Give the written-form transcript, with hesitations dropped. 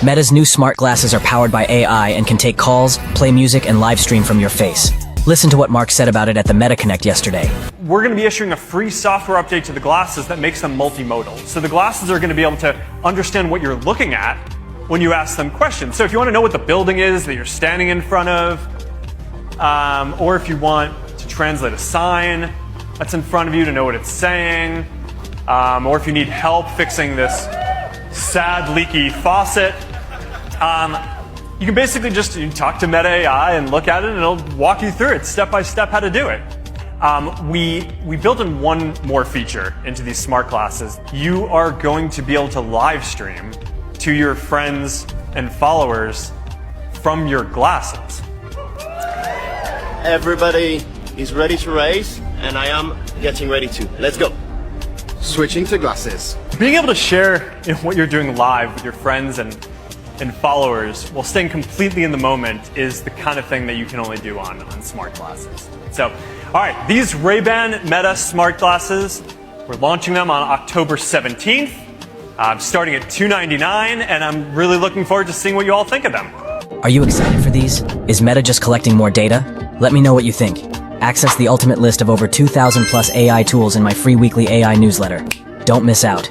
Meta's new smart glasses are powered by AI and can take calls, play music, and live stream from your face. Listen to what Mark said about it at the Meta Connect yesterday. We're going to be issuing a free software update to the glasses that makes them multimodal. So the glasses are going to be able to understand what you're looking at when you ask them questions. So if you want to know what the building is that you're standing in front of, or if you want to translate a sign that's in front of you to know what it's saying, or if you need help fixing this sad leaky faucet, you can basically just talk to Meta AI and look at it, and it'll walk you through it step by step how to do it. We built in one more feature into these smart glasses. You are going to be able to live stream to your friends and followers from your glasses. Everybody is ready to race, and I am getting ready to. Let's go. Switching to glasses. Being able to share what you're doing live with your friends and followers while staying completely in the moment is the kind of thing that you can only do on smart glasses. So, all right, these Ray-Ban Meta smart glasses, we're launching them on October 17th, starting at $299, and I'm really looking forward to seeing what you all think of them. Are you excited for these? Is Meta just collecting more data? Let me know what you think. Access the ultimate list of over 2,000 plus AI tools in my free weekly AI newsletter. Don't miss out.